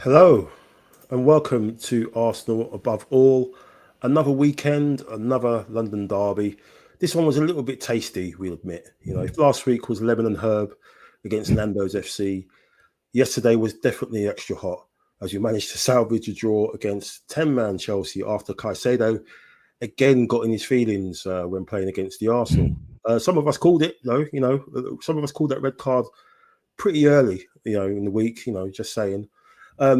Hello and welcome to Arsenal Above All. Another weekend, another London derby. This one was a little bit tasty, we'll admit. You know, if last week was Lemon and Herb against Nando's FC, yesterday was definitely extra hot as we managed to salvage a draw against 10-man Chelsea after Caicedo again got in his feelings when playing against the Arsenal. Some of us called it, though, some of us called that red card pretty early, in the week, just saying.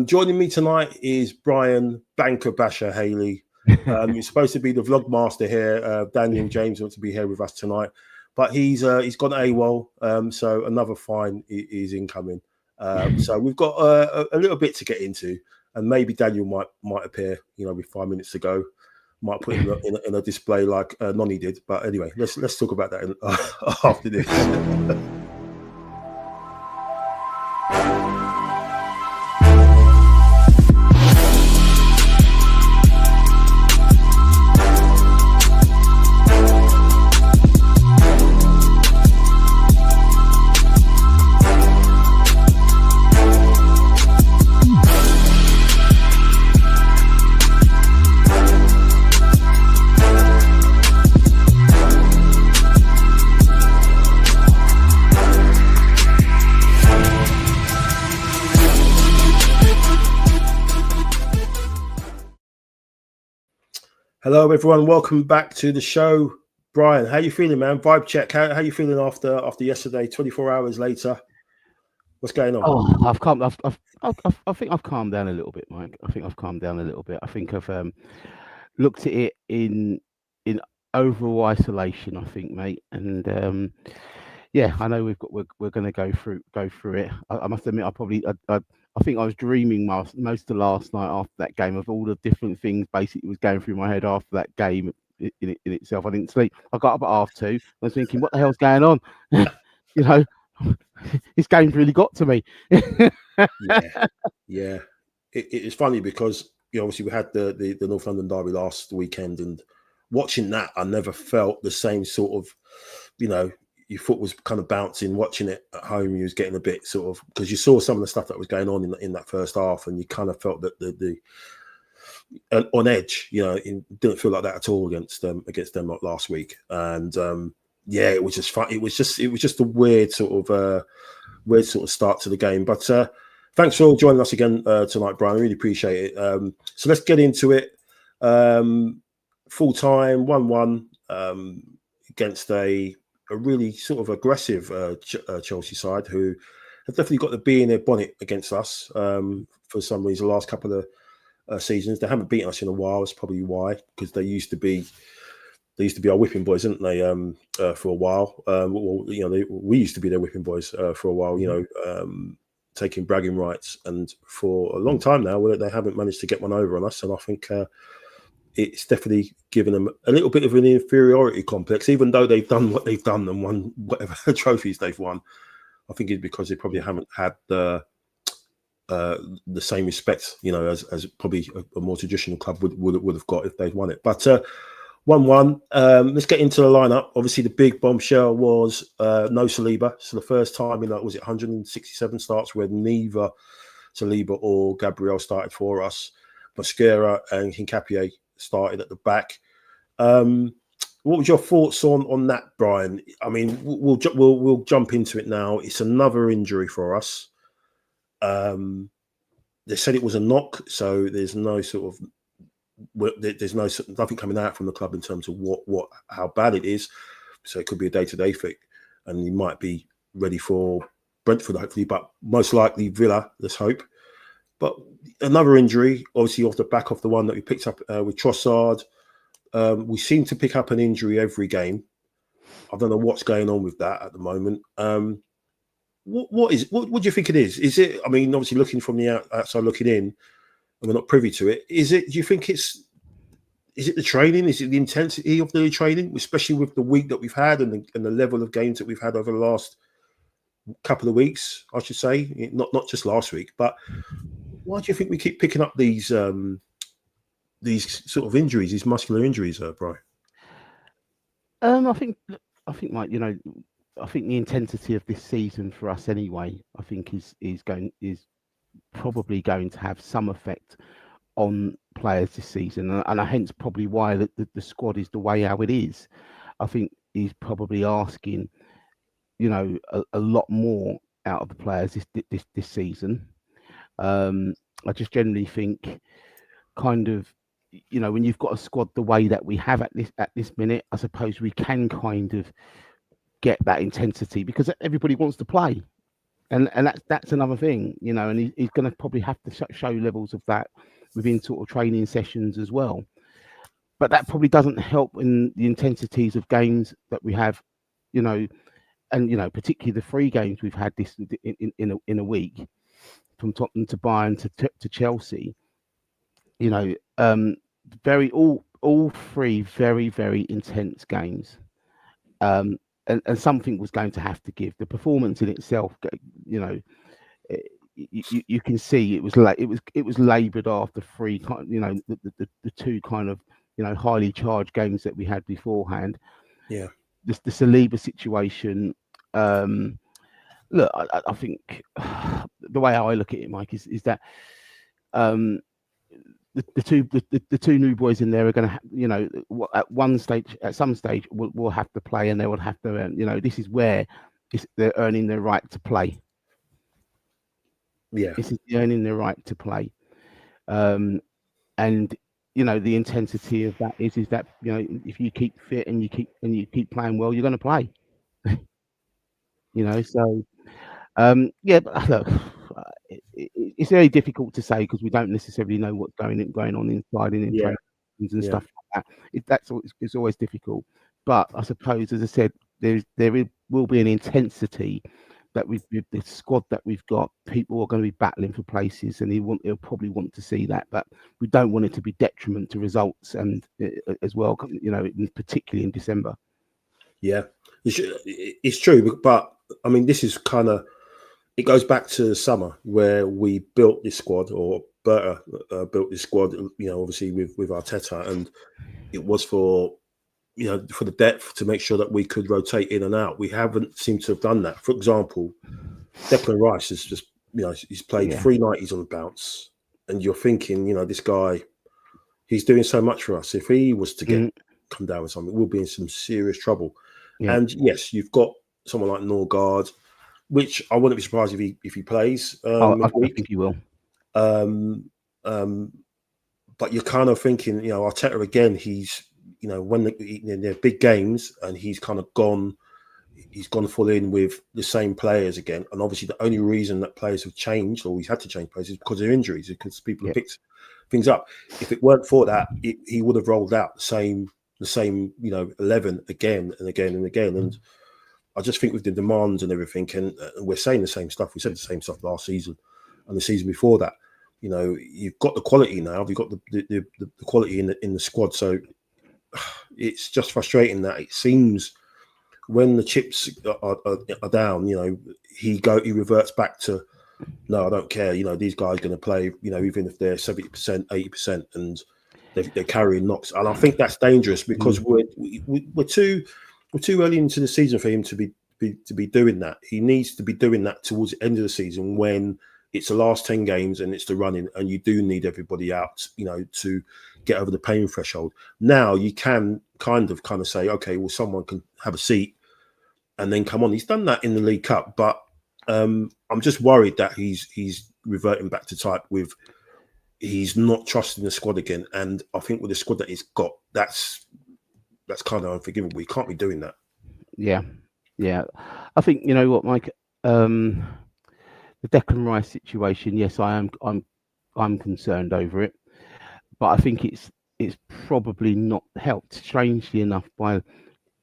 Joining me tonight is Brian Banker Basher Haley. He's supposed to be the vlog master here. Daniel James wants to be here with us tonight, but he's gone AWOL, so another fine is incoming. So we've got a little bit to get into, and maybe Daniel might appear, with 5 minutes to go. Might put him in a display like Nonny did, but anyway, let's talk about that after this. Hello, everyone. Welcome back to the show. Brian, how you feeling, man? Vibe check. How you feeling after yesterday? 24 hours later, what's going on? Oh, I think I've calmed down a little bit, Mike. I think I've calmed down a little bit. I think I've looked at it in overall isolation. I think, mate, and yeah, I know we're going to go through it. I must admit, I think I was dreaming most of last night after that game of all the different things basically was going through my head after that game in itself. I didn't sleep. I got up at 2:30. I was thinking, what the hell's going on? This game's really got to me. Yeah. It's funny because obviously we had the North London derby last weekend, and watching that, I never felt the same sort of, your foot was kind of bouncing. Watching it at home, you was getting a bit sort of, because you saw some of the stuff that was going on in that first half, and you kind of felt that the on edge. It didn't feel like that at all against them like last week. And yeah, it was just fun. It was just a weird sort of start to the game. But thanks for joining us again tonight, Brian. I really appreciate it. So let's get into it. Full time 1-1 against a really sort of aggressive Chelsea side who have definitely got the bee in their bonnet against us for some reason. The last couple of seasons, they haven't beaten us in a while. That's probably why, because they used to be our whipping boys, didn't they? For a while. We used to be their whipping boys for a while. Taking bragging rights, and for a long time now, they haven't managed to get one over on us. And I think it's definitely given them a little bit of an inferiority complex, even though they've done what they've done and won whatever trophies they've won. I think it's because they probably haven't had the same respect, as probably a more traditional club would have got if they'd won it. But 1-1. Let's get into the lineup. Obviously, the big bombshell was no Saliba. So the first time in 167 starts where neither Saliba or Gabriel started for us. Mosquera and Hincapié started at the back. What was your thoughts on that, Brian? I mean, we'll jump into it now. It's another injury for us. They said it was a knock, so there's no sort of nothing coming out from the club in terms of how bad it is. So it could be a day-to-day thing, and he might be ready for Brentford hopefully, but most likely Villa. Let's hope. But another injury, obviously off the back of the one that we picked up with Trossard. We seem to pick up an injury every game. I don't know what's going on with that at the moment. What do you think it is? Is it? I mean, obviously looking from the outside looking in, and we're not privy to it. Is it? Do you think it's? Is it the training? Is it the intensity of the training, especially with the week that we've had and the level of games that we've had over the last couple of weeks? I should say, not just last week, but why do you think we keep picking up these sort of injuries, these muscular injuries, Brian? I think, Mike, I think the intensity of this season for us anyway, I think is probably going to have some effect on players this season, and hence probably why the squad is the way how it is. I think he's probably asking, a lot more out of the players this season. I just generally think, kind of, when you've got a squad the way that we have at this minute, I suppose we can kind of get that intensity because everybody wants to play, and that's another thing, and he's going to probably have to show levels of that within sort of training sessions as well. But that probably doesn't help in the intensities of games that we have, and particularly the 3 games we've had this in a week, from Tottenham to Bayern to Chelsea. All 3 very, very intense games. And something was going to have to give. The performance in itself, you can see it was laboured after 3, the 2 kind of highly charged games that we had beforehand. Yeah, the Saliba situation. Look, I think the way I look at it, Mike, is that the 2 new boys in there are going to, at some stage, will have to play, and they will have to, this is where they're earning their right to play. Yeah, this is earning their right to play, and the intensity of that is that if you keep fit and you keep playing well, you're going to play. So but look, it's very difficult to say because we don't necessarily know what's going on inside and in trainings and stuff like that. It's always difficult. But I suppose, as I said, there will be an intensity that with the squad that we've got. People are going to be battling for places, and he'll probably want to see that. But we don't want it to be detriment to results, and as well, particularly in December. Yeah, it's true. But I mean, this is kind of, it goes back to the summer where we built this squad, or Berta built this squad, obviously with Arteta, and it was for the depth, to make sure that we could rotate in and out. We haven't seemed to have done that. For example, Declan Rice is just, he's played 3 90s on the bounce, and you're thinking, this guy, he's doing so much for us. If he was to come down with something, we'll be in some serious trouble. Yeah. And yes, you've got someone like Norgard, which I wouldn't be surprised if he plays. I think he will. But you're kind of thinking, Arteta again. He's, when they're big games, and he's kind of gone. He's gone full in with the same players again. And obviously, the only reason that players have changed, or he's had to change players, is because of injuries, because people have picked things up. If it weren't for that, he would have rolled out the same 11 again and again and again. And I just think with the demands and everything, and we're saying the same stuff. We said the same stuff last season and the season before that. You know, you've got the quality now. You've got the quality in the squad. So it's just frustrating that it seems when the chips are down, you know, he reverts back to, no, I don't care. You know, these guys are going to play. You know, even if they're 70%, 80%, and they're carrying knocks. And I think that's dangerous because we're too early into the season for him to be doing that. He needs to be doing that towards the end of the season when it's the last 10 games and it's the running, and you do need everybody out, you know, to get over the pain threshold. Now you can kind of say, okay, well, someone can have a seat and then come on. He's done that in the League Cup, but I'm just worried that he's reverting back to type with he's not trusting the squad again. And I think with the squad that he's got, that's kind of unforgivable. We can't be doing that. Yeah. I think, you know what, Mike, the Declan Rice situation, yes, I'm concerned over it, but I think it's probably not helped, strangely enough, by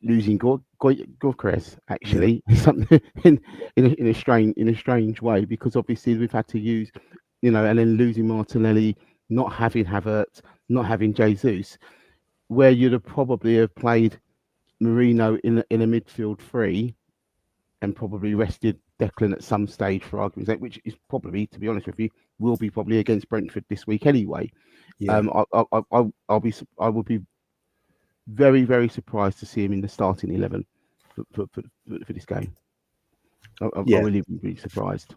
losing Gorkres actually, something in a strange way, because obviously we've had to use, you know, and then losing Martinelli, not having Havertz, not having Jesus, where you'd have probably have played Marino in a midfield three and probably rested Declan at some stage for argument's sake, which is probably, to be honest with you, will be probably against Brentford this week anyway. Yeah. I would be very, very surprised to see him in the starting 11 for this game. I'll really be surprised.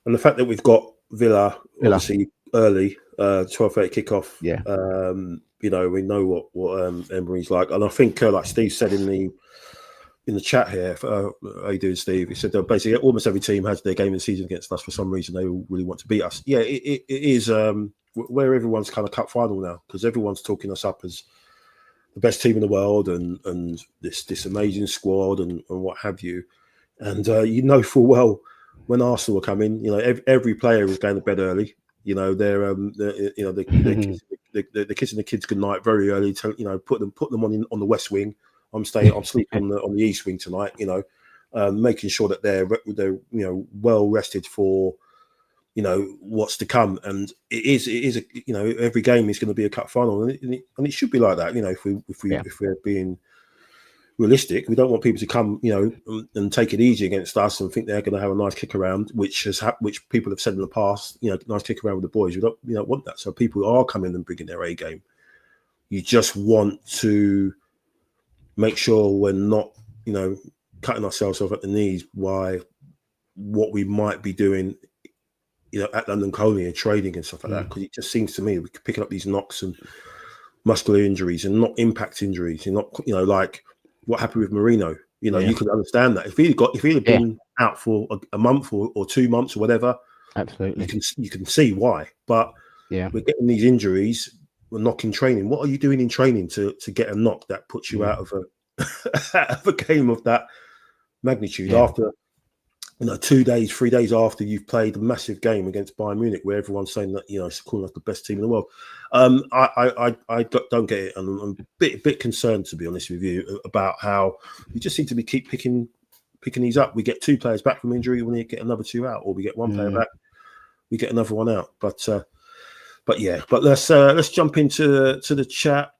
And the fact that we've got Villa obviously early, 12:30 kickoff. Yeah. You know, we know what Emery's like, and I think like Steve said in the chat here, how you doing, Steve? He said that basically almost every team has their game of the season against us. For some reason, they all really want to beat us. Yeah, it is where everyone's kind of cup final now, because everyone's talking us up as the best team in the world and this amazing squad and what have you. And you know full well when Arsenal were coming, you know, every player was going to bed early. You know, they're kissing the kids goodnight very early. To, you know, put them on the west wing. I'm sleeping on the east wing tonight. You know, making sure that they're you know well rested for, you know, what's to come. And it is you know, every game is going to be a cup final, and it should be like that. You know, if we're being realistic, we don't want people to come, you know, and take it easy against us and think they're going to have a nice kick around, which people have said in the past. You know, nice kick around with the boys. We don't want that. So people are coming and bringing their A game. You just want to make sure we're not, you know, cutting ourselves off at the knees by what we might be doing, you know, at London Colney and trading and stuff like that. Because it just seems to me we're picking up these knocks and muscular injuries and not impact injuries. And not, you know, like what happened with Marino. You know, you can understand that if he'd been out for a month or 2 months or whatever, absolutely, you can see why. But we're getting these injuries. We're knocking training. What are you doing in training to get a knock that puts you out of a game of that magnitude after, you know, 2 days, 3 days after you've played a massive game against Bayern Munich, where everyone's saying that, you know, it's calling us the best team in the world. I don't get it, and I'm a bit concerned, to be honest with you, about how we just seem to be keep picking these up. We get 2 players back from injury, we get another 2 out, or we get 1 player back, we get another 1 out. But let's jump into the chat.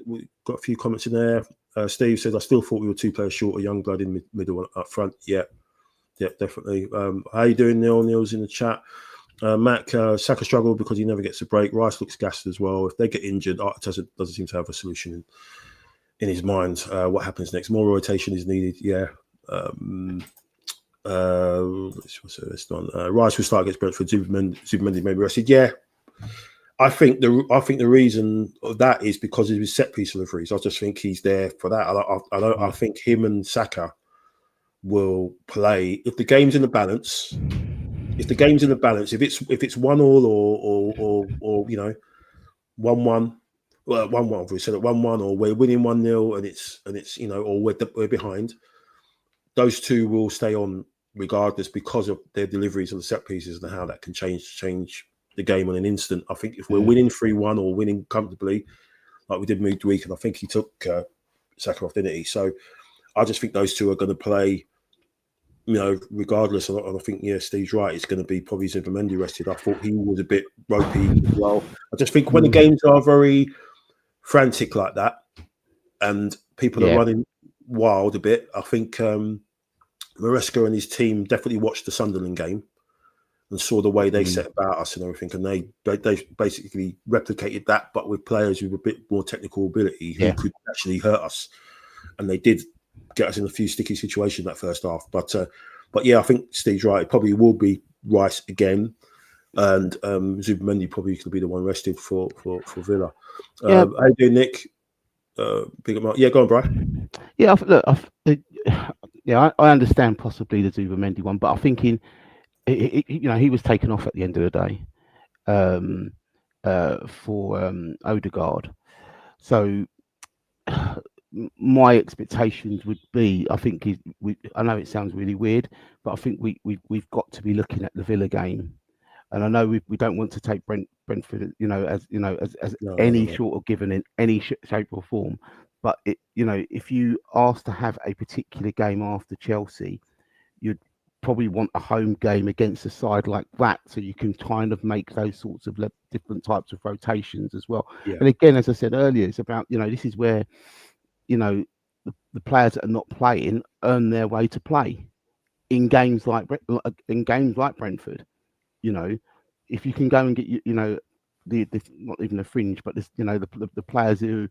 We've got a few comments in there. Steve says, I still thought we were 2 players short, a young blood in middle up front. Yeah, definitely. How you doing, Neil? Neil's in the chat. Mac, Saka struggled because he never gets a break. Rice looks gassed as well. If they get injured, Arteta doesn't seem to have a solution in his mind. What happens next? More rotation is needed. Yeah. What's this one? Rice will start against Brentford. Zubimendi may be rested. Yeah. I think the reason of that is because of his set piece deliveries. I just think he's there for that. I think him and Saka will play if the game's in the balance. If it's 1-1 or you know 1-1, well 1-1. We said it 1-1 or we're winning 1-0 and it's you know, or we're behind. Those 2 will stay on regardless because of their deliveries of the set pieces and how that can change the game on an instant. I think if we're winning 3-1 or winning comfortably, like we did midweek, and I think he took Saka off, didn't he? So I just think those 2 are going to play regardless, and I think Steve's right. It's going to be probably Zubimendi rested. I thought he was a bit ropey as well. I just think when the games are very frantic like that, and people are running wild a bit, I think Maresca and his team definitely watched the Sunderland game and saw the way they set about us and everything, and they basically replicated that, but with players with a bit more technical ability who could actually hurt us, and they did get us in a few sticky situations that first half. But yeah, I think Steve's right. It probably will be Rice again, and Zubimendi probably could be the one rested for Villa. How you doing, Nick? Big up, yeah, go on, Brian. Yeah, look, I understand possibly the Zubimendi one, but I'm thinking, he was taken off at the end of the day for Odegaard. So my expectations would be, I think I know it sounds really weird, but I think we've got to be looking at the Villa game, and I know we don't want to take Brentford, as any sort of given in any shape or form, but if you asked to have a particular game after Chelsea, you'd probably want a home game against a side like that, so you can kind of make those sorts of different types of rotations as well. And again, as I said earlier, it's about this is where the players that are not playing earn their way to play in games like Brentford. If you can go and get the not even a fringe, but the players who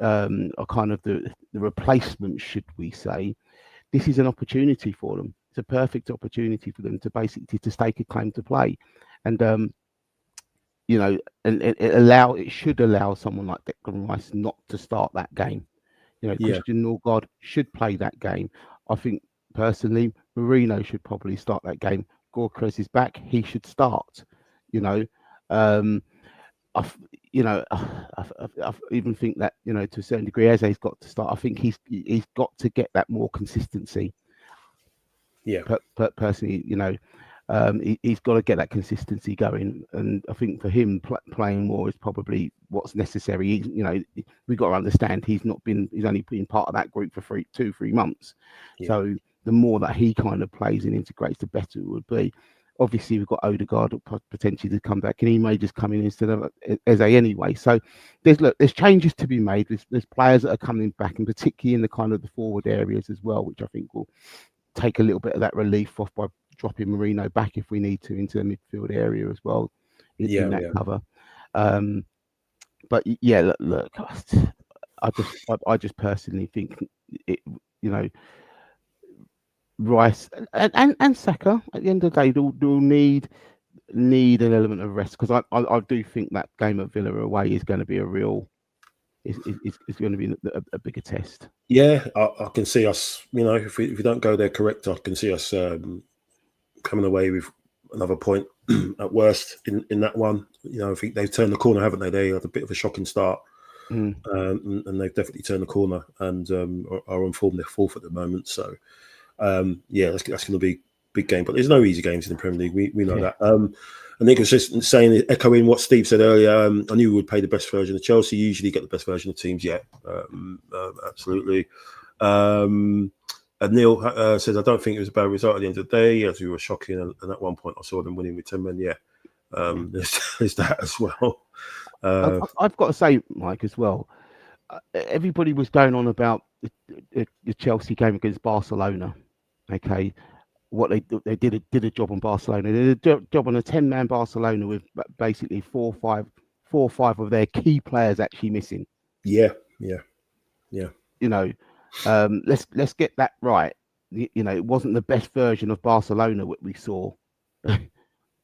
are kind of the replacements, should we say, this is an opportunity for them. It's a perfect opportunity for them to basically to stake a claim to play, and and it should allow someone like Declan Rice not to start that game. Christian Norgard should play that game. I think personally, Marino should probably start that game. Gorkres is back; he should start. I even think that to a certain degree, Eze's got to start. I think he's got to get that more consistency. Yeah. Personally, he's got to get that consistency going, and I think for him, playing more is probably what's necessary. We've got to understand he's only been part of that group for 2-3 months. Yeah. So the more that he kind of plays and integrates, the better it would be. Obviously, we've got Odegaard potentially to come back, and he may just come in instead of Eze anyway. So there's changes to be made. There's players that are coming back, and particularly in the kind of the forward areas as well, which I think will take a little bit of that relief off by dropping Marino back if we need to into the midfield area as well in that cover. But yeah, look, I just personally think it, Rice and Saka at the end of the day they'll need an element of rest, because I do think that game at Villa away is going to be it's going to be a bigger test. Yeah, I can see us. If we don't go there correct, I can see us coming away with another point at worst in that one. I think they've turned the corner, haven't they? They had a bit of a shocking start, and they've definitely turned the corner and are on form. They're fourth at the moment, so that's going to be a big game. But there's no easy games in the Premier League. We know that. I think it was just saying, echoing what Steve said earlier. I knew we would play the best version of Chelsea. You usually get the best version of teams. Yeah, absolutely. And Neil says, I don't think it was a bad result at the end of the day, as we were shocking. And at one point, I saw them winning with 10 men. Yeah, there's that as well. I've got to say, Mike, as well. Everybody was going on about the Chelsea game against Barcelona. Okay, what they did a job on Barcelona. They did a job on a 10-man Barcelona with basically 4 or 5 of their key players actually missing. Yeah. Let's get that right. It wasn't the best version of Barcelona what we saw.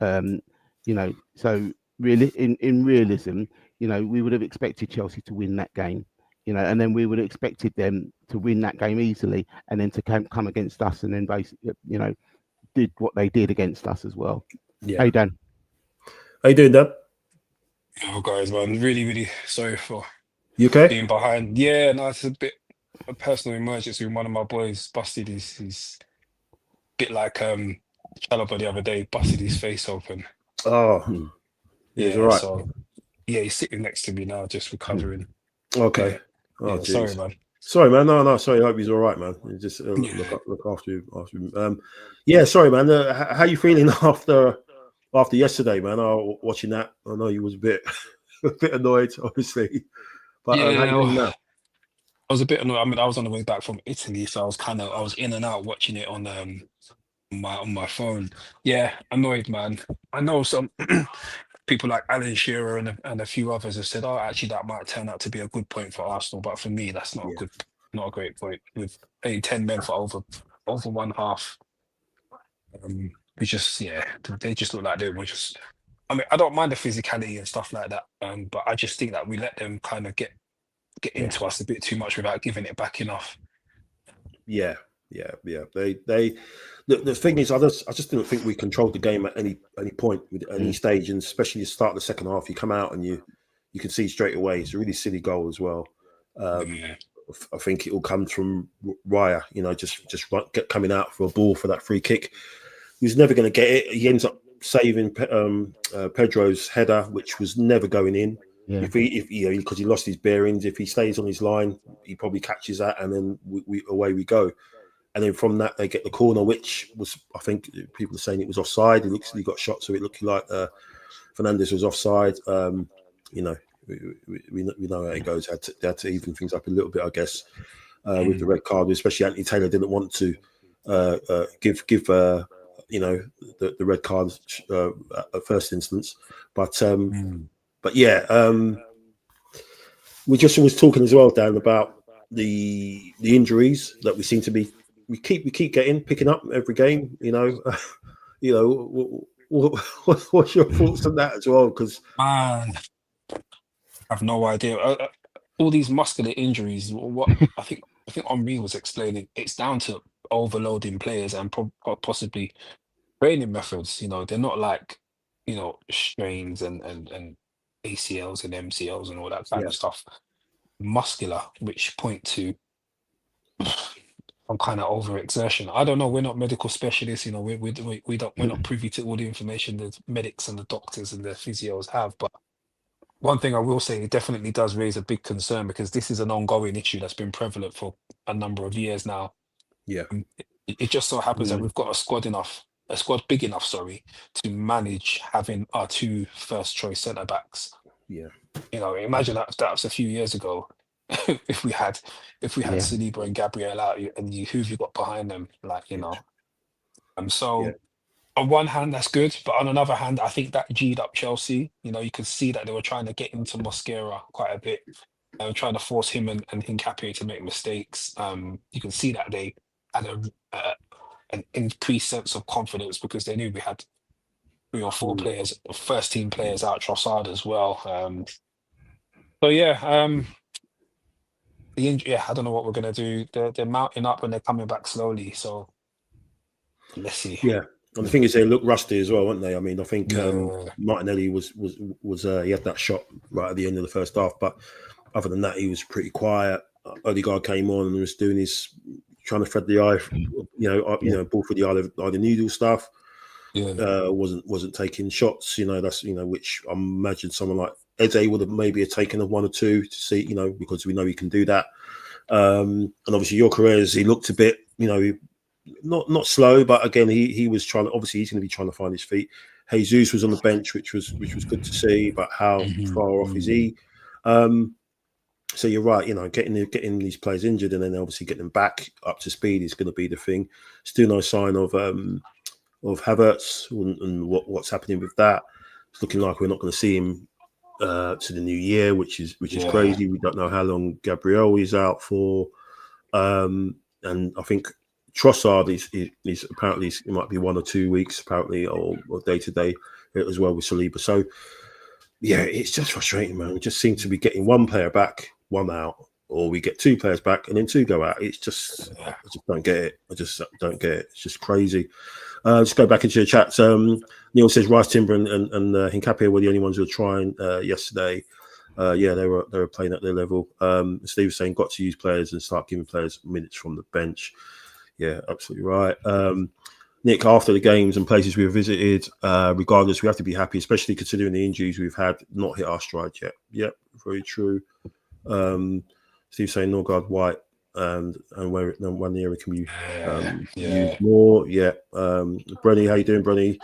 So really, in realism, we would have expected Chelsea to win that game. And then we would have expected them to win that game easily, and then to come against us, and then basically, did what they did against us as well. Yeah. Hey, Dan. How you doing, Dan? Oh, guys, man, really, really sorry for you okay? Being behind. Yeah, no, it's a personal emergency. One of my boys busted his bit like Chalobah the other day, busted his face open. Oh, yeah, all right. So yeah, he's sitting next to me now, just recovering. Okay. Yeah, sorry, man. Sorry, man. No, sorry. I hope he's all right, man. Just Yeah, look after you. Yeah, sorry, man. How you feeling after yesterday, man? Watching that, I know you was a bit a bit annoyed, obviously. But how you yeah. feeling now? I was a bit annoyed. I mean, I was on the way back from Italy, so I was in and out watching it on my phone. Yeah, annoyed, man. I know some people like Alan Shearer and a few others have said, "Oh, actually, that might turn out to be a good point for Arsenal." But for me, that's Yeah, not a great point. With 10 men for over one half, we just they just look like they were just. I mean, I don't mind the physicality and stuff like that, but I just think that we let them kind of get Yeah, into us a bit too much without giving it back enough. yeah, yeah. They the thing is, I just didn't think we controlled the game at any point with any stage, and especially the start of the second half. You come out and you can see straight away it's a really silly goal as well. Yeah. I think it all comes from Raya, just coming out for a ball for that free kick. He was never going to get it. He ends up saving Pedro's header, which was never going in. yeah, Because he lost his bearings. If he stays on his line, he probably catches that, and then away we go. And then from that, they get the corner, which was, I think, people are saying it was offside. He got shot, so it looked like Fernandes was offside. We know how it goes. They had to even things up a little bit, I guess, with the red card. Especially Anthony Taylor didn't want to give the red card at first instance, but yeah, we just was talking as well, Dan, about the injuries that we seem to be we keep picking up every game. What's your thoughts on that as well? Because Man, I have no idea. All these muscular injuries, what I think Henri was explaining, it's down to overloading players and possibly training methods. They're not like, strains and ACLs and MCLs and all that kind yeah, of stuff. Muscular, which point to some kind of overexertion. I don't know. We're not medical specialists. We're not privy to all the information the medics and the doctors and the physios have. But one thing I will say, it definitely does raise a big concern because this is an ongoing issue that's been prevalent for a number of years now. yeah, It just so happens that we've got a squad big enough, sorry, to manage having our two first choice centre backs. yeah, Imagine that was a few years ago. if we had yeah, Saliba and Gabriel out, and who have you got behind them? yeah, So on one hand, that's good, but on another hand, I think that G'd up Chelsea. You could see that they were trying to get into Mosquera quite a bit. They were trying to force him and Hincapié to make mistakes. You can see that they had an increased sense of confidence because they knew we had 3 or 4 players, first team players out, Trossard as well. So yeah, I don't know what we're gonna do. They're mounting up and they're coming back slowly. So let's see. yeah. And the thing is, they look rusty as well, weren't they? I mean, I think Yeah, Martinelli was he had that shot right at the end of the first half, but other than that, he was pretty quiet. Odegaard came on and was doing his trying to thread the eye, ball for the eye the needle stuff. yeah, Wasn't taking shots. That's which I imagine someone like Eze would have maybe taken a 1 or 2 to see, because we know he can do that. And obviously, your careers, he looked a bit, not slow, but again, he was trying. Obviously, he's going to be trying to find his feet. Jesus was on the bench, which was good to see, but how far off is he? So you're right, getting these players injured and then obviously getting them back up to speed is going to be the thing. Still no sign of Havertz and what's happening with that. It's looking like we're not going to see him to the new year, which is crazy. We don't know how long Gabriel is out for, and I think Trossard is apparently it might be 1 or 2 weeks apparently, or day to day as well with Saliba. So yeah, it's just frustrating, man. We just seem to be getting one player back, one out, or we get 2 players back and then 2 go out. It's just I just don't get it. I just don't get it. It's just crazy. Just go back into the chat. Neil says Rice, Timber, and Hincapié were the only ones who were trying yesterday. Yeah, they were playing at their level. Steve was saying got to use players and start giving players minutes from the bench. Yeah, absolutely right. Nick, after the games and places we've visited, regardless, we have to be happy, especially considering the injuries we've had not hit our stride yet. Yep, very true. Steve saying Norgard White and where one area can be Yeah. used more. Yeah. Brenny, how you doing, Brenny?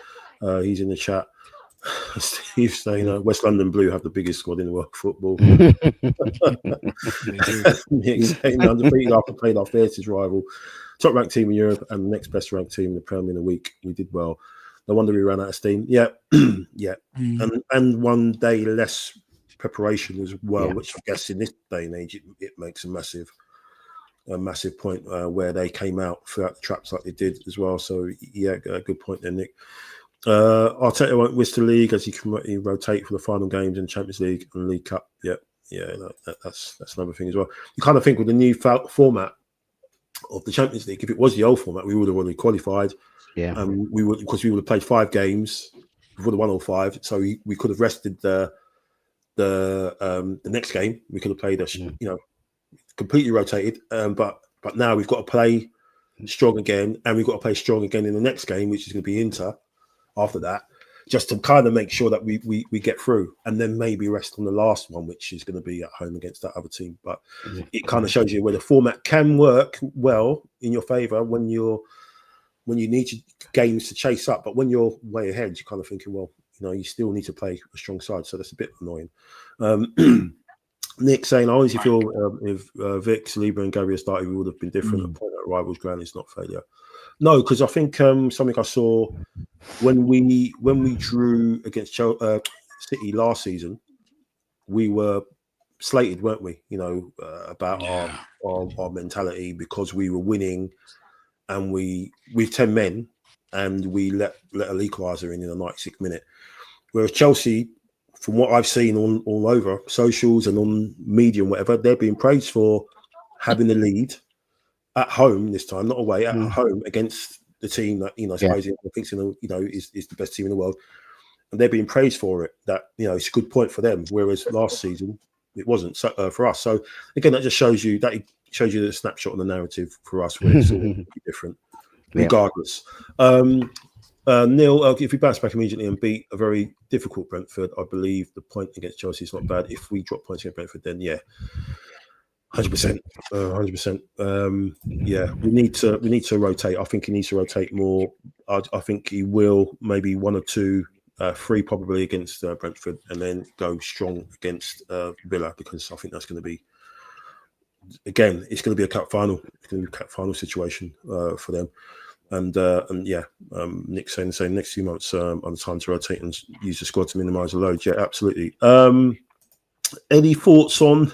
He's in the chat. Steve saying West London Blue have the biggest squad in the world football. Nick saying undefeated after playing our fiercest rival, top ranked team in Europe and the next best ranked team in the Premier in a week. We did well. No wonder we ran out of steam. Yeah, yeah, and 1 day less preparation as well, which I guess in this day and age it makes a massive point where they came out throughout the traps like they did as well. So yeah, good point there, Nick. Arteta won't risk the league as he can rotate for the final games in Champions League and League Cup. That's another thing as well. You kind of think with the new format of the Champions League, if it was the old format, we would have already qualified. Yeah, we would have played 5 games before the 105, so we could have rested the next game. We could have played completely rotated, but now we've got to play strong again, and we've got to play strong again in the next game, which is going to be Inter. After that, just to kind of make sure that we get through, and then maybe rest on the last one, which is going to be at home against that other team. But it kind of shows you where the format can work well in your favour when you need games to chase up, but when you're way ahead, you're kind of thinking, well, you still need to play a strong side, so that's a bit annoying. Nick saying, I honestly feel if Vic, Saliba and Gary started, we would have been different. A point at rivals' ground is not failure. No, because I think something I saw when we drew against City last season, we were slated, weren't we? About our mentality, because we were winning, and with 10 men, and we let an equaliser in the 96th minute. Whereas Chelsea, from what I've seen all over socials and on media and whatever, they're being praised for having the lead at home this time, not away, at home against the team that supposedly thinks is the best team in the world, and they're being praised for it. That it's a good point for them. Whereas last season it wasn't for us. So again, that just shows you the snapshot of the narrative for us, where it's all different, regardless. Neil, if we bounce back immediately and beat a very difficult Brentford, I believe the point against Chelsea is not bad. If we drop points against Brentford, then 100%, 100%. We need to rotate. I think he needs to rotate more. I think he will, maybe 1 or 2, 3 probably against Brentford, and then go strong against Villa, because I think that's going to be, again, it's going to be a cup final. It's going to be a cup final situation for them. And Nick saying the same, next few months on the time to rotate and use the squad to minimise the load. Yeah, absolutely. Any thoughts on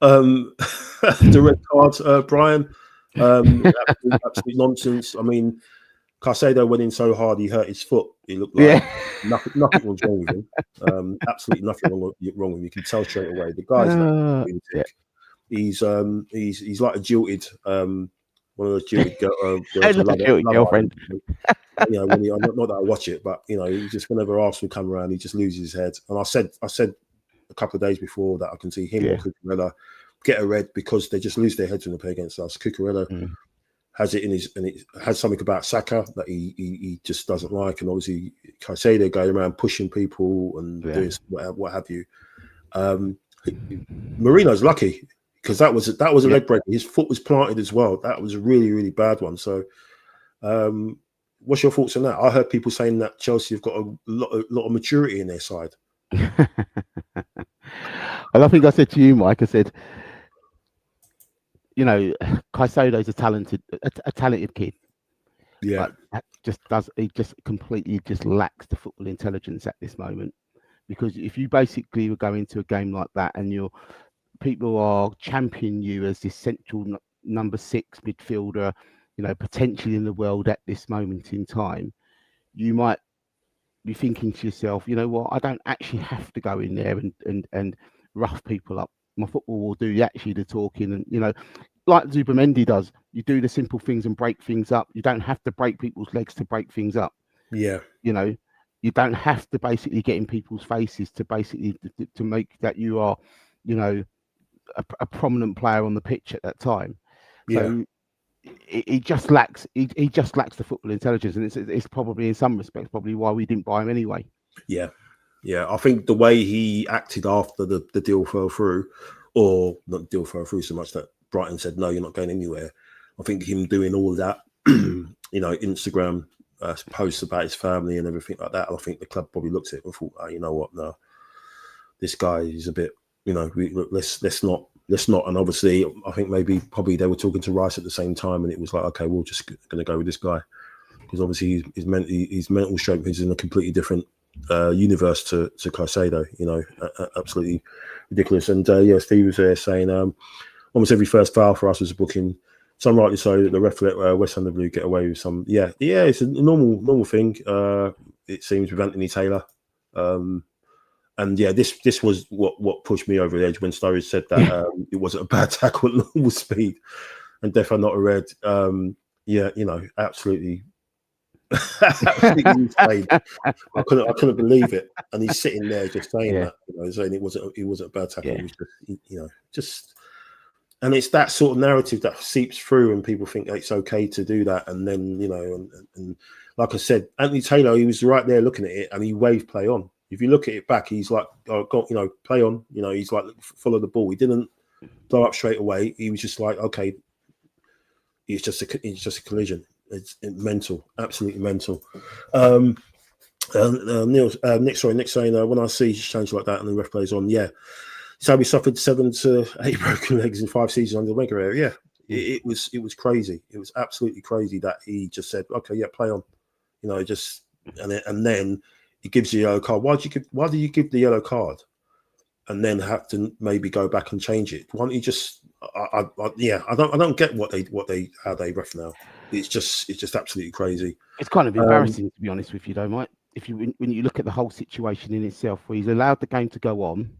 the red cards, Brian? Absolute nonsense. I mean, Caicedo went in so hard he hurt his foot. It looked like nothing was wrong with him. Absolutely nothing wrong with him. You can tell straight away. The guy's he's like a jilted one of those jilted girls. Girlfriend. Not that I watch it, but he just, whenever Arsenal come around, he just loses his head. And I said a couple of days before that I can see him or Cucurella get a red because they just lose their heads when they play against us. Cucurella has it in his, and it has something about Saka that he just doesn't like, and obviously Caicedo going around pushing people and doing what have you. Marino's lucky because that was a leg break. His foot was planted as well. That was a really, really bad one. So, what's your thoughts on that? I heard people saying that Chelsea have got a lot of maturity in their side. And I think I said to you, Mike, I said, Caicedo's a talented kid. Yeah. But he just completely lacks the football intelligence at this moment. Because if you basically were going to a game like that and people are championing you as this central number 6 midfielder, potentially in the world at this moment in time, you might be thinking to yourself, you know what, I don't actually have to go in there and rough people up. My football will do actually the talking, and like Zubimendi does, you do the simple things and break things up. You don't have to break people's legs to break things up. Yeah. You don't have to basically get in people's faces to basically to make that you are, a prominent player on the pitch at that time. So he just lacks the football intelligence, and it's probably in some respects probably why we didn't buy him anyway. Yeah. I think the way he acted after the deal fell through, or not the deal fell through so much that Brighton said, no, you're not going anywhere. I think him doing all that, Instagram posts about his family and everything like that, I think the club probably looked at it and thought, you know what, no, this guy is a bit, let's not. And obviously, I think probably they were talking to Rice at the same time, and it was like, okay, we're just going to go with this guy because obviously his mental strength is in a completely different universe to Caicedo. Absolutely ridiculous. And Steve was there saying almost every first foul for us was a booking. Some rightly so. The ref let West Ham Blue get away with some. Yeah, it's a normal thing. It seems with Anthony Taylor. And this was what pushed me over the edge when Sturridge said that it wasn't a bad tackle at normal speed, and definitely not a red. Absolutely, absolutely insane. I couldn't believe it, and he's sitting there just saying that, saying it wasn't a bad tackle. Yeah. It was just, and it's that sort of narrative that seeps through, and people think it's okay to do that, and then and like I said, Anthony Taylor, he was right there looking at it, and he waved play on. If you look at it back, he's like, play on. He's like, follow the ball. He didn't blow up straight away. He was just like, okay, it's just a collision. It's mental, absolutely mental. Nick saying, when I see change like that and the ref plays on, so we suffered 7 to 8 broken legs in 5 seasons under the Wenger era. Yeah, it was crazy. It was absolutely crazy that he just said, okay, play on. And then he gives you a yellow card. Why do you give the yellow card and then have to maybe go back and change it? Why don't you just? I don't get how they ref now. It's just absolutely crazy. It's kind of embarrassing, to be honest with you, though, Mike. When you look at the whole situation in itself, where he's allowed the game to go on,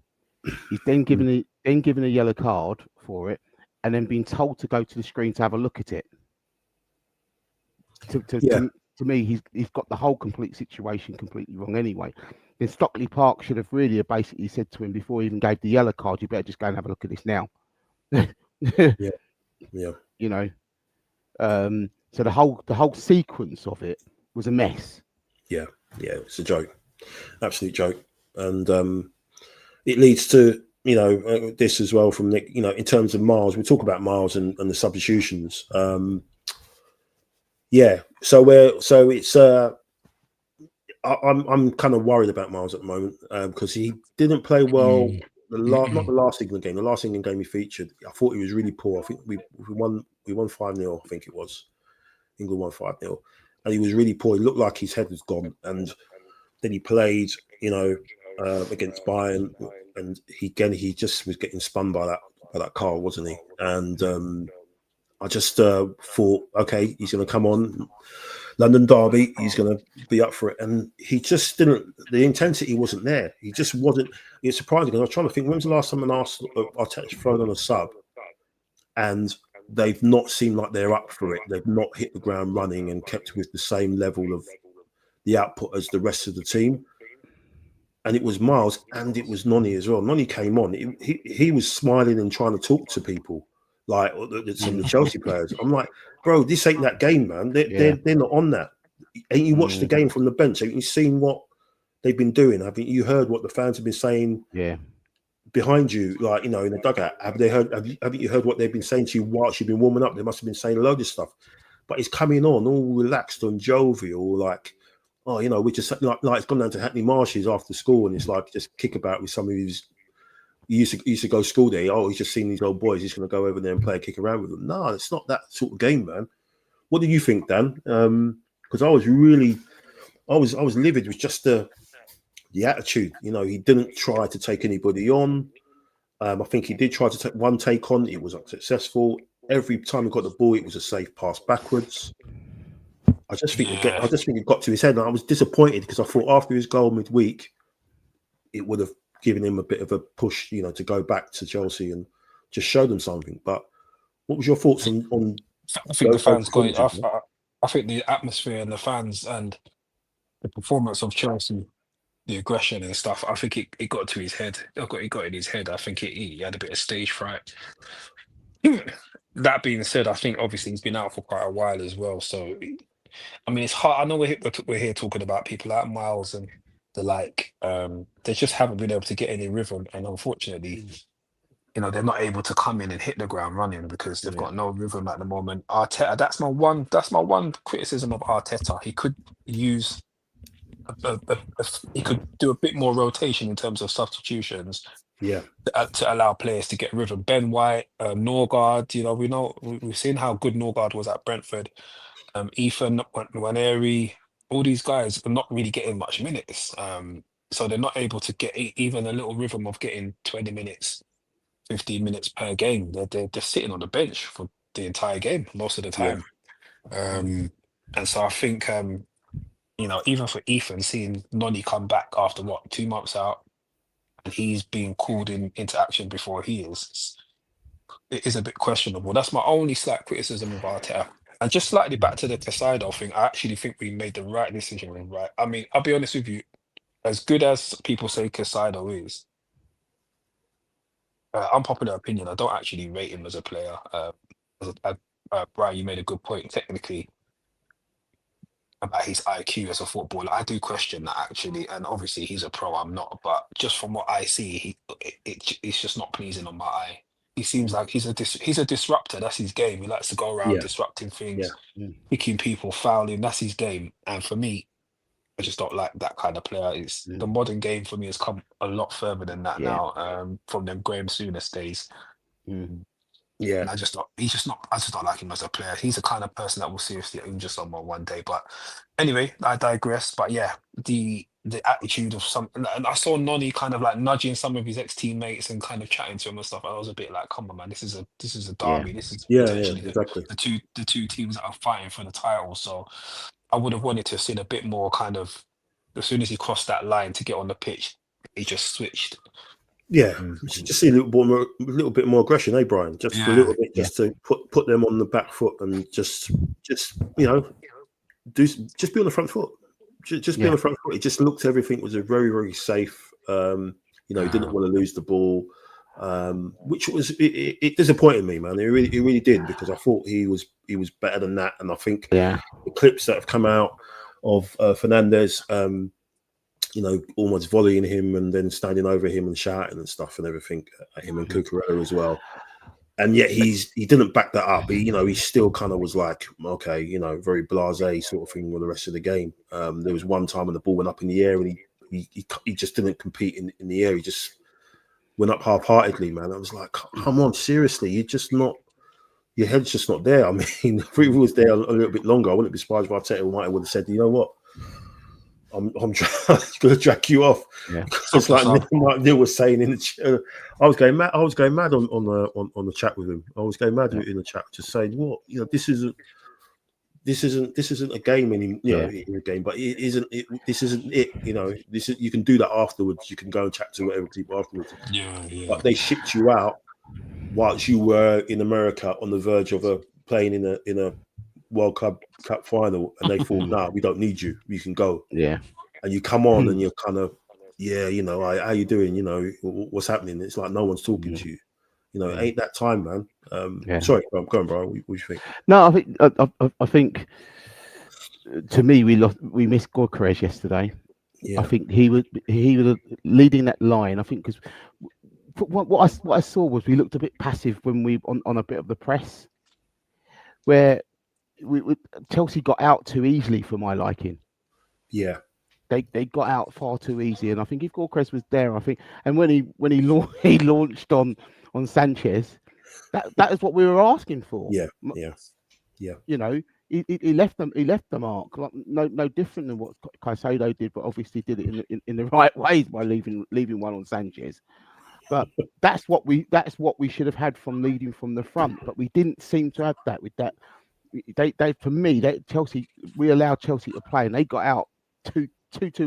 he's then given a yellow card for it, and then being told to go to the screen to have a look at it. To me, he's got the whole complete situation completely wrong anyway. Then Stockley Park should have really basically said to him before he even gave the yellow card, you better just go and have a look at this now. Yeah. So the whole sequence of it was a mess. Yeah, it's a joke, absolute joke, and it leads to this as well from Nick. In terms of Miles, we'll talk about Miles and the substitutions. So it's I'm kind of worried about Miles at the moment because he didn't play well. Not the last England game. The last England game he featured, I thought he was really poor. I think we won 5-0. I think it was England won 5-0, and he was really poor. He looked like his head was gone. And then he played, against Bayern, and he just was getting spun by that car, wasn't he? And I just thought, okay, he's going to come on London derby. He's going to be up for it, and he just didn't. The intensity wasn't there. He just wasn't. It's surprising because I was trying to think when was the last time an Arteta thrown on a sub, and they've not seemed like they're up for it. They've not hit the ground running and kept with the same level of the output as the rest of the team. And it was Miles and it was Noni as well. Noni came on. He was smiling and trying to talk to people, like some of the Chelsea players. I'm like, bro, this ain't that game, man. They're not on that. Ain't you watched the game from the bench? Haven't you seen what they've been doing? Haven't you heard what the fans have been saying? Yeah. Behind you, like in the dugout, haven't you heard what they've been saying to you whilst you've been warming up? They must have been saying a load of stuff, but he's coming on all relaxed and jovial, like, we just like it's gone down to Hackney Marshes after school, and it's like just kick about with some of his. He used to go to school there. Oh, he's just seen these old boys. He's going to go over there and play a kick around with them. No, it's not that sort of game, man. What do you think, Dan? Because I was livid with just the attitude. He didn't try to take anybody on. I think he did try to take one take on. It was unsuccessful. Every time he got the ball, it was a safe pass backwards. I just think it got to his head, and I was disappointed because I thought after his goal midweek, it would have given him a bit of a push, to go back to Chelsea and just show them something. But what was your thoughts on I think the fans got it. I think the atmosphere and the fans and the performance of Chelsea, the aggression and stuff, I think it got to his head. It got in his head. I think he had a bit of stage fright. That being said, I think obviously he's been out for quite a while as well. So, I mean, it's hard. I know we're here talking about people like Miles and the like. They just haven't been able to get any rhythm, and unfortunately, they're not able to come in and hit the ground running because they've got no rhythm at the moment. Arteta, that's my one criticism of Arteta. He could use he could do a bit more rotation in terms of substitutions. Yeah. To allow players to get rhythm. Ben White, Norgard, we've seen how good Norgard was at Brentford. Ethan, Nwaneri, all these guys are not really getting much minutes. So they're not able to get even a little rhythm of getting 20 minutes, 15 minutes per game. They're sitting on the bench for the entire game most of the time. And so I think, even for Ethan, seeing Noni come back after 2 months out, and he's being called into action before it is a bit questionable. That's my only slight criticism of Arteta. And just slightly back to the Casado thing, I actually think we made the right decision. Right, I mean, I'll be honest with you, as good as people say Casado is, unpopular opinion, I don't actually rate him as a player. Brian, you made a good point technically about his IQ as a footballer. I do question that actually, and obviously he's a pro, I'm not, but just from what I see, it's just not pleasing on my eye. He seems like he's a disruptor. That's his game. He likes to go around disrupting things, picking people, fouling. That's his game. And for me, I just don't like that kind of player. It's the modern game for me has come a lot further than that now. From them Graham Souness days. Yeah. And I just don't like him as a player. He's the kind of person that will seriously injure someone one day. But anyway, I digress. But yeah, the attitude of and I saw Noni kind of like nudging some of his ex-teammates and kind of chatting to him and stuff. I was a bit like, come on, man, this is a derby. This is potentially exactly. the two teams that are fighting for the title. So I would have wanted to have seen a bit more kind of, as soon as he crossed that line to get on the pitch, he just switched. Yeah, just see a little bit more aggression, eh, Brian? Just a little bit, just to put them on the back foot and just just be on the front foot. Just be on the front foot. It just looked, everything was a very, very safe. He didn't want to lose the ball, which was it disappointed me, man. It really did, because I thought he was better than that, and I think the clips that have come out of Fernandez. Almost volleying him and then standing over him and shouting and stuff and everything at him, and Cucurella as well. And yet he didn't back that up. He still kind of was like, okay, very blasé sort of thing with the rest of the game. There was one time when the ball went up in the air and he just didn't compete in the air. He just went up half-heartedly, man. I was like, come on, seriously, your head's just not there. I mean, if it was there a little bit longer, I wouldn't be surprised if Arteta would have said, you know what? I'm going to drag you off. Yeah. It's like Neil was saying in the chat. I was going mad. on the chat with him. I was going mad in the chat, just saying, "What? This isn't a game anymore. In a game, but it isn't. This isn't it. This is. You can do that afterwards. You can go and chat to whatever people afterwards. Yeah. But they shipped you out whilst you were in America on the verge of playing in a World Cup final, and they thought, "Nah, we don't need you. You can go." Yeah. And you come on, and you're kind of, how you doing? What's happening? It's like no one's talking to you. It ain't that time, man. Sorry, go on, Brian. What do you think? No, I think to me we missed Gyökeres yesterday. Yeah. I think he was leading that line. I think because what I saw was we looked a bit passive when we on a bit of the press, where Chelsea got out too easily for my liking. Yeah, they got out far too easy, and I think if Gyökeres was there, and when he launched on Sanchez, that is what we were asking for. Yeah. He left the mark, like, no different than what Caicedo did, but obviously did it in the right ways by leaving one on Sanchez. But that's what we should have had from leading from the front, but we didn't seem to have that with that. Chelsea, we allowed Chelsea to play, and they got out too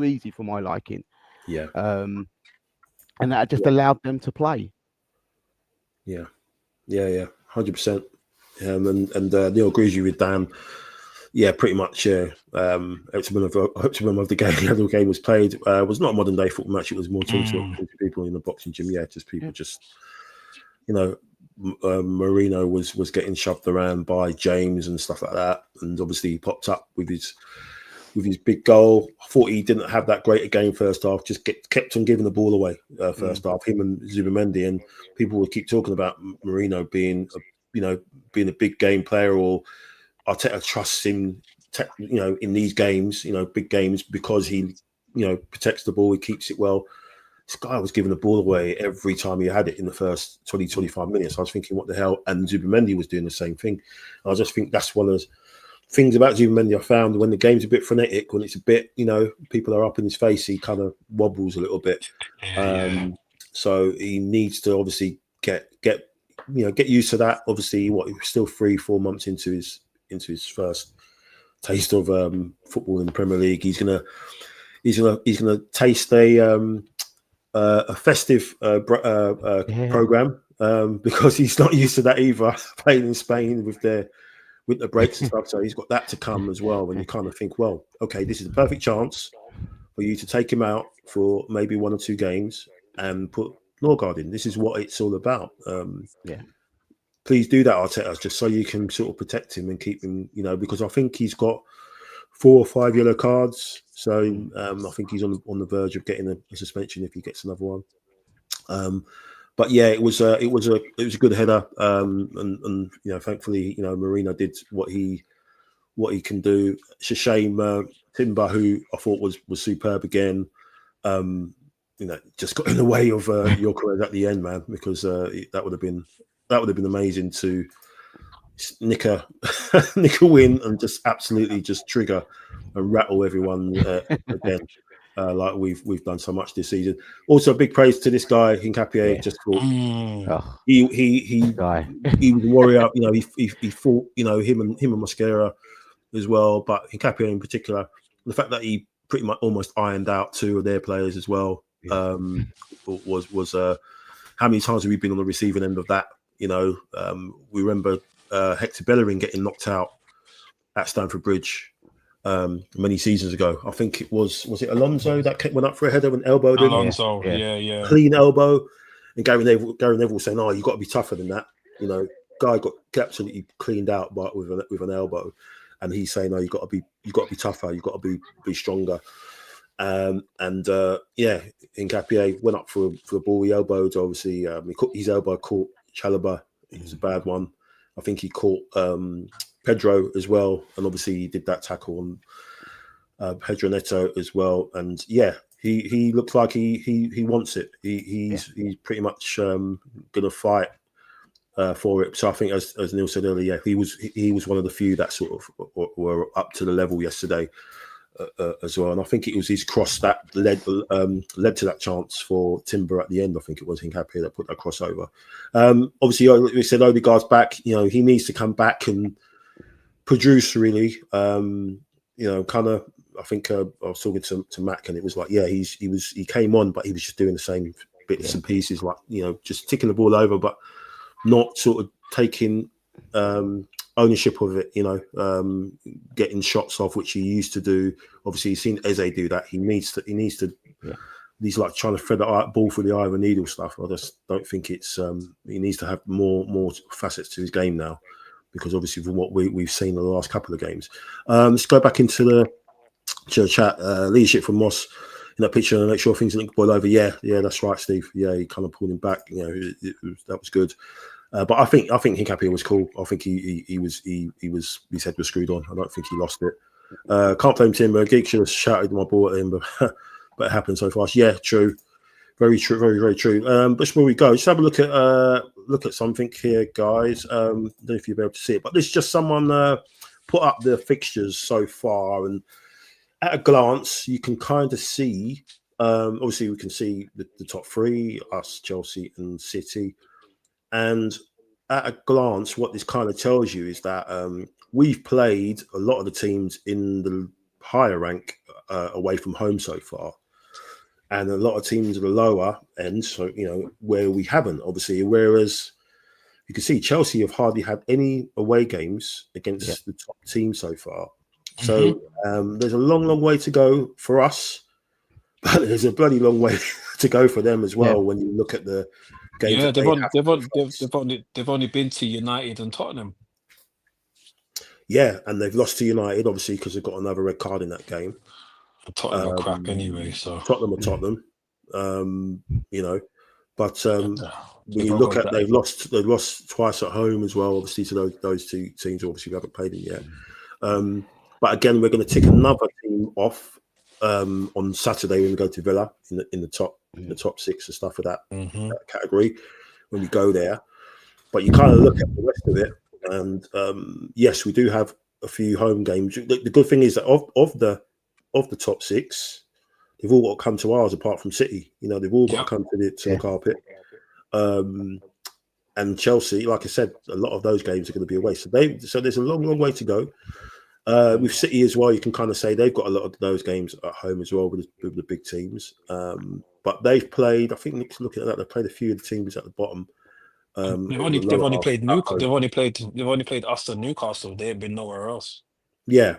easy for my liking. Yeah. And that just allowed them to play. Yeah. 100%. And Neil agrees with Dan. Yeah, pretty much. Optimum of the game. The game was played. It was not a modern day football match. It was more 20 people in the boxing gym. Yeah, just people Marino was getting shoved around by James and stuff like that, and obviously he popped up with his with his big goal. I thought he didn't have that great a game first half. Just kept on giving the ball away first half. Him and Zubimendi, and people would keep talking about Marino being a big game player, or Arteta trusts him, in these games, big games, because he, protects the ball, he keeps it well. This guy was giving the ball away every time he had it in the first 20, 25 minutes. I was thinking, what the hell? And Zubimendi was doing the same thing. And I just think that's one of those things about Zubimendi I found. When the game's a bit frenetic, when it's a bit, people are up in his face, he kind of wobbles a little bit. So he needs to obviously get used to that. Obviously, he was still 3-4 months into his first taste of football in the Premier League. He's gonna taste a festive program because he's not used to that either. Playing in Spain with the breaks and stuff, so he's got that to come as well. And you kind of think, well, okay, this is the perfect chance for you to take him out for maybe 1 or 2 games and put Norgard in. This is what it's all about. Please do that, Arteta, just so you can sort of protect him and keep him, because I think he's got 4 or 5 yellow cards. So I think he's on the verge of getting a suspension if he gets another one. But yeah, it was a good header, and thankfully, Marino did what he can do. It's a shame Timber, who I thought was superb again, just got in the way of your career at the end, man, because that would have been amazing to nick a win and just absolutely just trigger and rattle everyone again, like we've done so much this season. Also, big praise to this guy Hincapié. Just thought he was a warrior. He fought. Him and Mosquera as well, but Hincapié in particular, the fact that he pretty much almost ironed out 2 of their players as well. Was how many times have we been on the receiving end of that? We remember Hector Bellerin getting knocked out at Stamford Bridge many seasons ago. I think it was it Alonso that went up for a header and elbowed him? Alonso, yeah. Clean elbow. And Gary Neville saying, "Oh, you got to be tougher than that." Guy got absolutely cleaned out with an elbow, and he's saying, "No, you got to be tougher. You got to be stronger." Hincapié went up for the ball. He elbowed. Obviously, his elbow caught Chalobah. It was a bad one. I think he caught Pedro as well, and obviously he did that tackle on Pedro Neto as well. And he looks like he wants it. He's pretty much going to fight for it. So I think, as Neil said earlier, he was one of the few that sort of were up to the level yesterday as well. And I think it was his cross that led to that chance for Timber at the end. I think it was Hincapié that put that crossover. Obviously, we said Odegaard's back. He needs to come back and produce really. Kind of. I think I was talking to Mac, and it was like, he came on, but he was just doing the same bits and pieces, like just ticking the ball over, but not sort of taking ownership of it. Getting shots off, which he used to do. Obviously, he's seen Eze do that. He needs to. He's like trying to thread the ball through the eye of a needle stuff. I just don't think it's. He needs to have more facets to his game now, because obviously from what we've seen in the last couple of games. Let's go back into the chat. Leadership from Moss in that picture and make sure things didn't boil over. Yeah, that's right, Steve. Yeah, he kind of pulled him back. That was good. But I think Hincapié was cool. I think his head was screwed on. I don't think he lost it. Can't blame Tim. Geek should have shouted my ball at him, but it happened so fast. Yeah, true. Very true. Very, very true. But before we go, just have a look at something here, guys. I don't know if you'll be able to see it, but this is just someone put up the fixtures so far, and at a glance, you can kind of see. Obviously, we can see the top 3: us, Chelsea, and City. And at a glance, what this kind of tells you is that we've played a lot of the teams in the higher rank away from home so far, and a lot of teams at the lower end, so where we haven't, obviously. Whereas you can see Chelsea have hardly had any away games against the top team so far. So there's a long way to go for us, but there's a bloody long way to go for them as well. When you look at the games, they've only been to United and Tottenham. Yeah, and they've lost to United, obviously, because they've got another red card in that game. Tottenham are crap anyway, so Tottenham are Tottenham, you know. But when They've you all look got at that. they've lost twice at home as well, obviously, to those two teams. Obviously, we haven't played them yet. But again, we're going to tick another team off on Saturday when we go to Villa in the top 6 and stuff of that category when we go there. But you kind of look at the rest of it, and yes, we do have a few home games. The good thing is that of the top 6, they've all got to come to ours apart from City. You know, they've all got to come to the carpet. And Chelsea, like I said, a lot of those games are going to be away. So there's a long way to go. With City as well, you can kind of say they've got a lot of those games at home as well with the big teams. But they've played, I think Nick's looking at that, they've played a few of the teams at the bottom. They've only played us and Newcastle. They ain't been nowhere else. Yeah.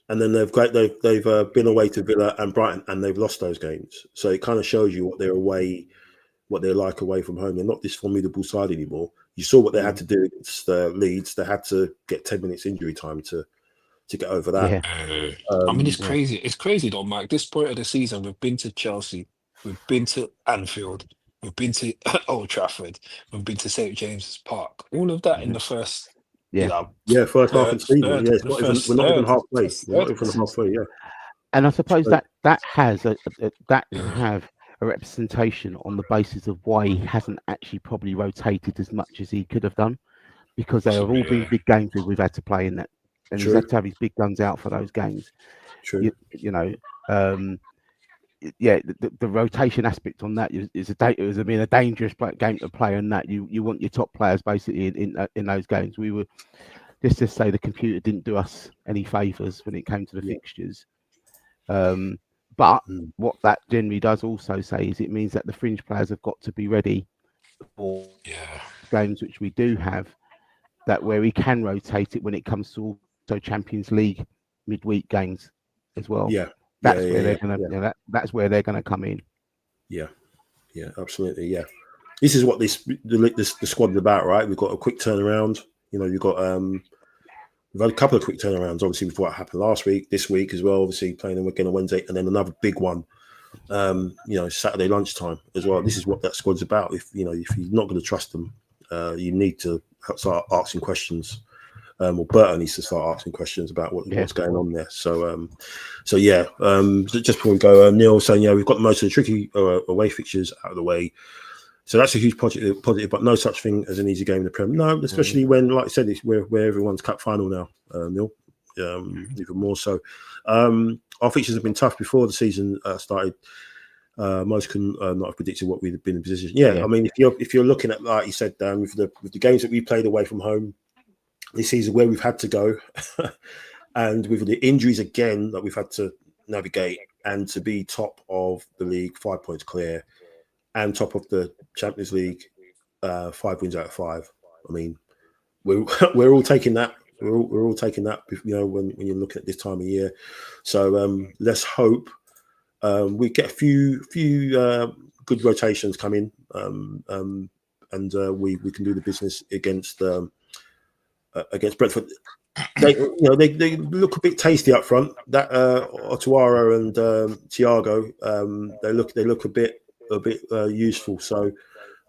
And then they've been away to Villa and Brighton, and they've lost those games. So it kind of shows you what they're like away from home. They're not this formidable side anymore. You saw what they had to do against Leeds. They had to get 10 minutes injury time to get over that. I mean, it's crazy. It's crazy though, Mike. This point of the season, we've been to Chelsea, we've been to Anfield, we've been to Old Trafford, we've been to St. James's Park. All of that in the first, first half of the season. Yeah, we're not even halfway. We're not even halfway. Yeah, and I suppose that has have a representation on the basis of why he hasn't actually probably rotated as much as he could have done, because they have all been big games we've had to play in that, and he's had to have his big guns out for those games. True. The rotation aspect on that is a dangerous game to play, and that you want your top players basically in those games. We were just to say the computer didn't do us any favours when it came to the fixtures. But what that generally does also say is it means that the fringe players have got to be ready for games which we do have, that where we can rotate it when it comes to also Champions League midweek games as well. That's where they're gonna that's where they're gonna come in. Yeah, absolutely. Yeah, this is what the squad is about, right? We've got a quick turnaround. You know, you've got we've had a couple of quick turnarounds, obviously, with what happened last week, this week as well, obviously playing them again on Wednesday, and then another big one, Saturday lunchtime as well. This is what that squad's about. If you're not going to trust them, you need to start asking questions. Or Berto needs to start asking questions about what's going on there. So just before we go, Neil saying, we've got most of the tricky away fixtures out of the way. So that's a huge positive, but no such thing as an easy game in the Prem. No, especially when, like I said, it's where everyone's cup final now, Neil. Even more so. Our fixtures have been tough before the season started. Most can not have predicted what we'd have been in position. I mean, if you're looking at, like you said, Dan, with the games that we played away from home this season, where we've had to go, and with the injuries again that we've had to navigate, and to be top of the league, 5 points clear, and top of the Champions League, 5 wins out of 5. I mean, we're all taking that. We're all taking that. When you're looking at this time of year. So let's hope we get a few good rotations come in, and we can do the business against Brentford. They look a bit tasty up front. That Otuara and Thiago, they look a bit useful. So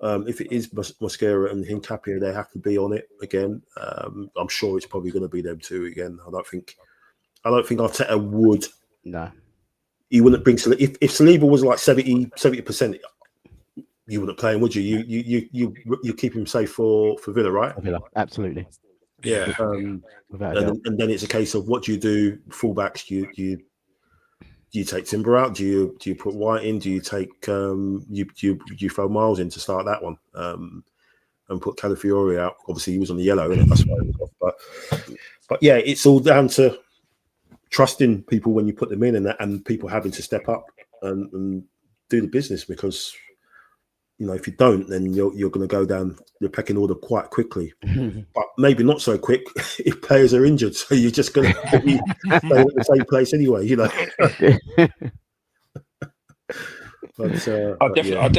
if it is Mosquera and Hincapie, they have to be on it again. I'm sure it's probably going to be them two again. I don't think Arteta would. No, he wouldn't bring Saliba. If Saliba was like 70%, you wouldn't play him, would you? You keep him safe for Villa, right? Villa, absolutely. Yeah. And then it's a case of what do you do? Fullbacks, do you take Timber out? Do you put White in? Do you take you throw Miles in to start that one? And put Calafiori out. Obviously, he was on the yellow, and that's why he was off. But yeah, it's all down to trusting people when you put them in, and people having to step up and do the business, because if you don't, then you're going to go down your pecking order quite quickly. But maybe not so quick if players are injured. So you're just going to be staying at the same place anyway, I'd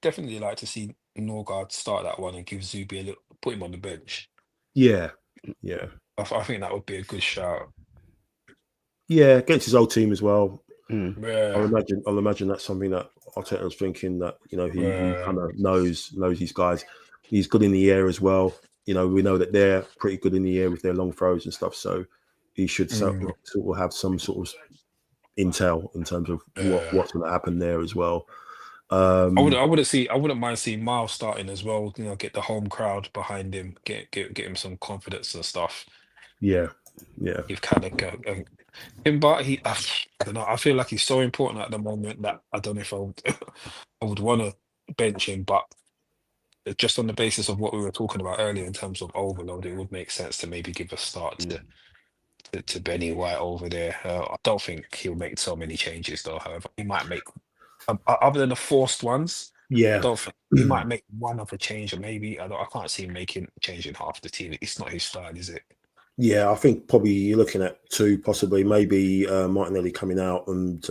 definitely like to see Norgard start that one and give Zubi put him on the bench. Yeah. I think that would be a good shout. Yeah, against his old team as well. Yeah. I'll imagine that's something that Arteta's thinking, that he kind of knows these guys. He's good in the air as well. We know that they're pretty good in the air with their long throws and stuff. So he should sort of have some sort of intel in terms of what's going to happen there as well. I wouldn't mind seeing Miles starting as well. Get the home crowd behind him, get him some confidence and stuff. Yeah. You've kind of got him, but I don't know. I feel like he's so important at the moment that I don't know if I would want to bench him, but just on the basis of what we were talking about earlier in terms of overload, it would make sense to maybe give a start to Benny White over there. I don't think he'll make so many changes though. However, he might make other than the forced ones. Yeah. I don't think he might make one other change, or maybe I can't see him changing half the team. It's not his style, is it? Yeah, I think probably you're looking at two, possibly maybe Martinelli coming out and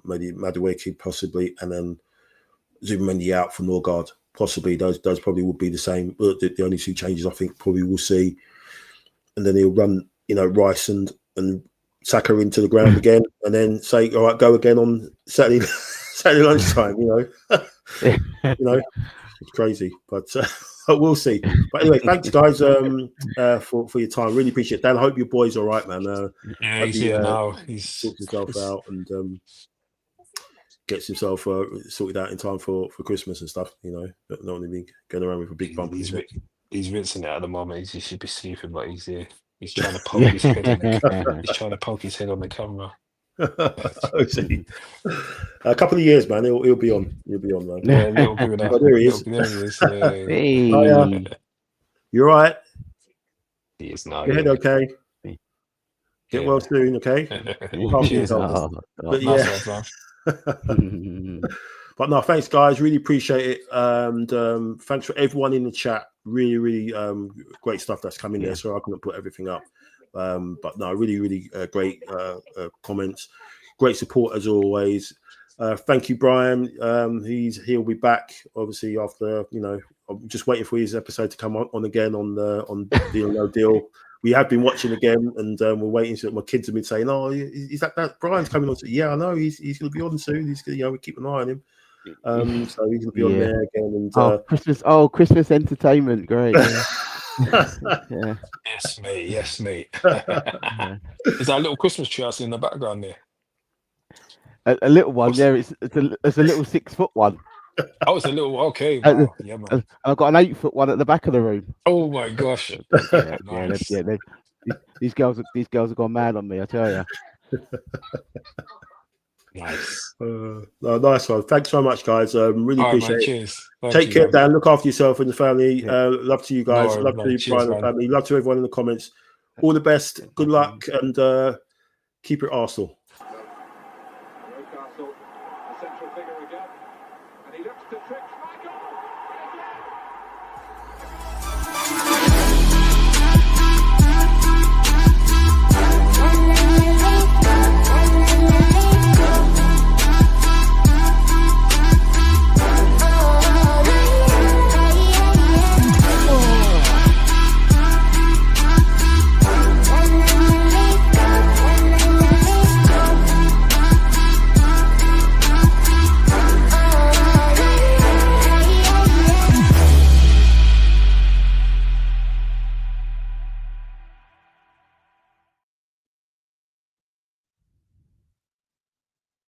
maybe Madueke possibly, and then Zubimendi out for Norgard. Possibly those probably would be the same. The only two changes I think probably we'll see, and then he'll run Rice and Saka into the ground again, and then say, all right, go again on Saturday lunchtime. It's crazy, but we'll see. But anyway, thanks guys for your time. Really appreciate it. Dan, I hope your boy's all right, man. He's here now. He's sorts himself out and gets himself sorted out in time for Christmas and stuff. Not only being going around with a big bump. He's rinsing it at the moment. He should be sleeping, but he's here. He's trying to poke his head on he's trying to poke his head on the camera. A couple of years, man. He'll be on. He'll be on, man. Yeah, little good enough. There he is. Hey. You're right. He is now. Your head okay? Get well soon, okay? Cheers, but yeah. But no, thanks guys, really appreciate it, and thanks for everyone in the chat. Really great stuff that's coming there. So I couldn't put everything up, but no, really great comments, great support as always. Thank you, Brian. He'll be back obviously after I'm just waiting for his episode to come on again on Deal or No Deal. We have been watching again, and we're waiting. So my kids have been saying, "Oh, is that Brian's coming on?" Yeah, I know he's going to be on soon. He's we keep an eye on him. So he's going to be on there again. And Christmas entertainment, great. Yeah. Yes, mate. Is that a little Christmas tree I see in the background there? A little one, yeah. It's a little 6 foot one. Oh, it's a little okay. Wow. Yeah, man. I've got an 8 foot one at the back of the room. Oh my gosh! Nice. These girls have gone mad on me. I tell you. Nice. Nice one. Thanks so much, guys. Really appreciate it. Cheers. Take care, Dan. Look after yourself and the family. Love to you guys. Love to you, Brian and family. Love to everyone in the comments. All the best. Good luck, and keep it Arsenal.